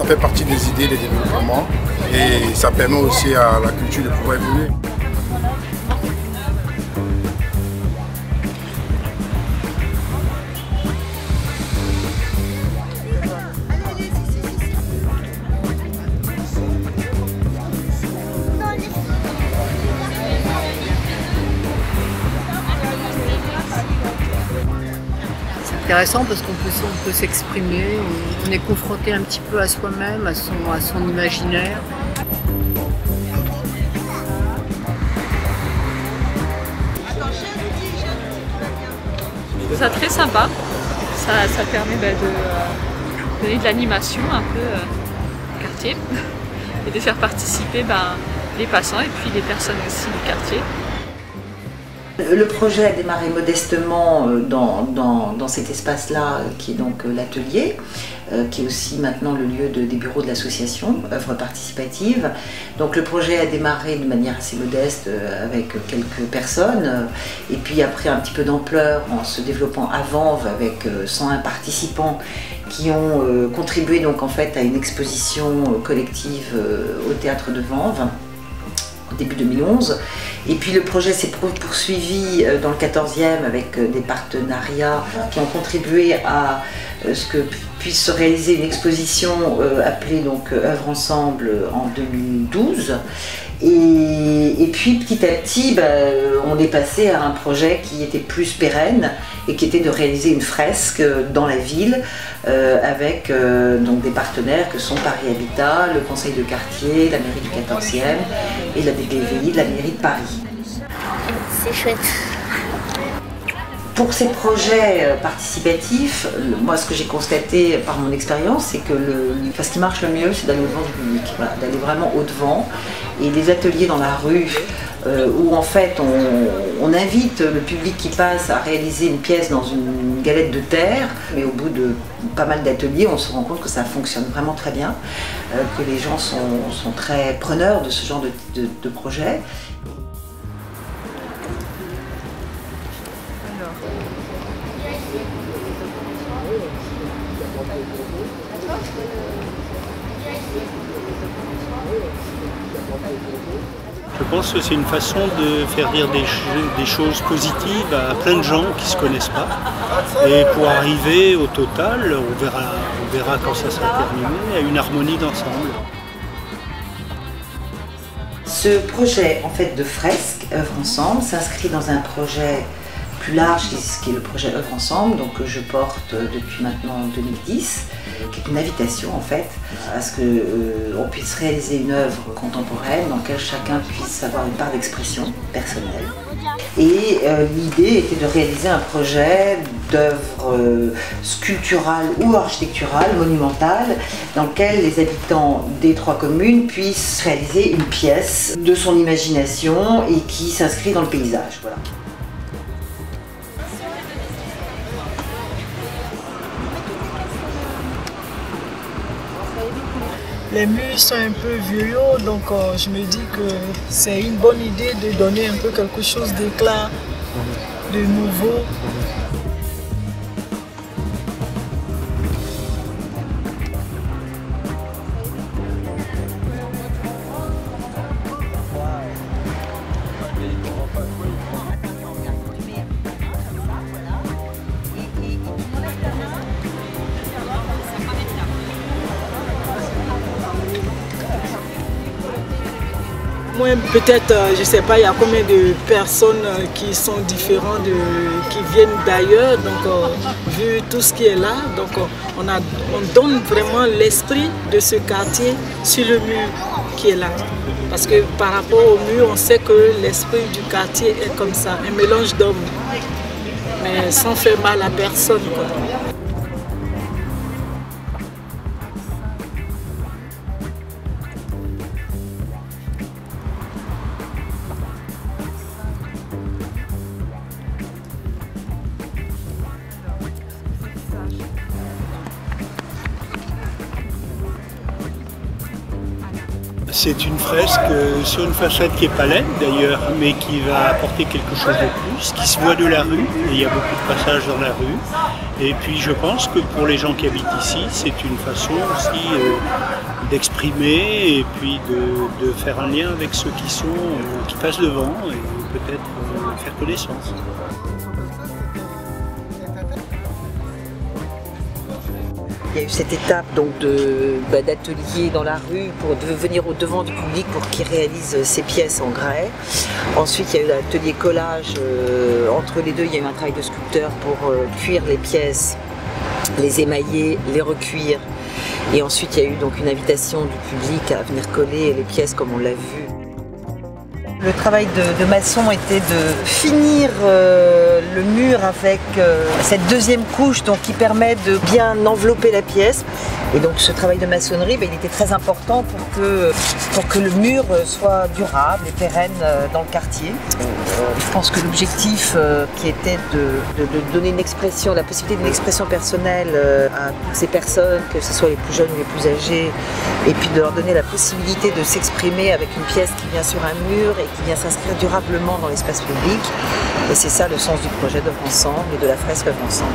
Ça fait partie des idées de développement et ça permet aussi à la culture de pouvoir évoluer. C'est intéressant parce qu'on peut s'exprimer, on est confronté un petit peu à soi-même, à son imaginaire. C'est très sympa, ça permet de donner de l'animation un peu au quartier et de faire participer les passants et puis les personnes aussi du quartier. Le projet a démarré modestement dans cet espace-là, qui est donc l'atelier, qui est aussi maintenant le lieu des bureaux de l'association Œuvres Participatives. Donc le projet a démarré de manière assez modeste avec quelques personnes, et puis après un petit peu d'ampleur en se développant à Vanves avec 101 participants qui ont contribué donc en fait à une exposition collective au théâtre de Vanves début 2011. Et puis le projet s'est poursuivi dans le 14e avec des partenariats qui ont contribué à ce que puisse se réaliser une exposition appelée donc Œuvres Ensemble en 2012. Et puis petit à petit, on est passé à un projet qui était plus pérenne et qui était de réaliser une fresque dans la ville avec donc des partenaires que sont Paris Habitat, le Conseil de quartier, la mairie du 14e et la DPVI de la mairie de Paris. C'est chouette. Pour ces projets participatifs, moi ce que j'ai constaté par mon expérience, c'est que ce qui marche le mieux, c'est d'aller au-devant du public, voilà, d'aller vraiment au-devant. Et les ateliers dans la rue, où en fait on invite le public qui passe à réaliser une pièce dans une galette de terre, mais au bout de pas mal d'ateliers, on se rend compte que ça fonctionne vraiment très bien, que les gens sont très preneurs de ce genre de projet. Je pense que c'est une façon de faire dire des choses positives à plein de gens qui ne se connaissent pas. Et pour arriver au total, on verra quand ça sera terminé, à une harmonie d'ensemble. Ce projet en fait de fresque, Œuvres Ensemble, s'inscrit dans un projet plus large qui est le projet Œuvres Ensemble, donc que je porte depuis maintenant 2010, qui est une invitation en fait à ce qu'on puisse réaliser une œuvre contemporaine dans laquelle chacun puisse avoir une part d'expression personnelle. Et l'idée était de réaliser un projet d'œuvre sculpturale ou architecturale, monumentale, dans lequel les habitants des 3 communes puissent réaliser une pièce de son imagination et qui s'inscrit dans le paysage. Voilà. Les murs sont un peu vieux, donc je me dis que c'est une bonne idée de donner un peu quelque chose d'éclat, de nouveau. Moi, peut-être, je ne sais pas, il y a combien de personnes qui sont différentes, qui viennent d'ailleurs. Donc, vu tout ce qui est là, donc, on donne vraiment l'esprit de ce quartier sur le mur qui est là. Parce que par rapport au mur, on sait que l'esprit du quartier est comme ça, un mélange d'hommes, mais sans faire mal à personne, quoi. C'est une fresque sur une façade qui est pas laide d'ailleurs, mais qui va apporter quelque chose de plus, qui se voit de la rue, et il y a beaucoup de passages dans la rue, Et puis je pense que pour les gens qui habitent ici, c'est une façon aussi d'exprimer et puis de faire un lien avec ceux qui passent devant et peut-être faire connaissance. Il y a eu cette étape d'atelier dans la rue pour venir au devant du public pour qu'il réalise ses pièces en grès. Ensuite, il y a eu l'atelier collage. Entre les deux, il y a eu un travail de sculpteur pour cuire les pièces, les émailler, les recuire. Et ensuite, il y a eu donc une invitation du public à venir coller les pièces comme on l'a vu. Le travail de maçon était de finir le mur avec cette deuxième couche qui permet de bien envelopper la pièce. Et donc ce travail de maçonnerie, il était très important pour que le mur soit durable et pérenne dans le quartier. Je pense que l'objectif qui était de donner une expression, la possibilité d'une expression personnelle à toutes ces personnes, que ce soit les plus jeunes ou les plus âgés, et puis de leur donner la possibilité de s'exprimer avec une pièce qui vient sur un mur et qui vient s'inscrire durablement dans l'espace public. Et c'est ça le sens du projet d'Œuvre Ensemble et de la fresque Œuvre Ensemble.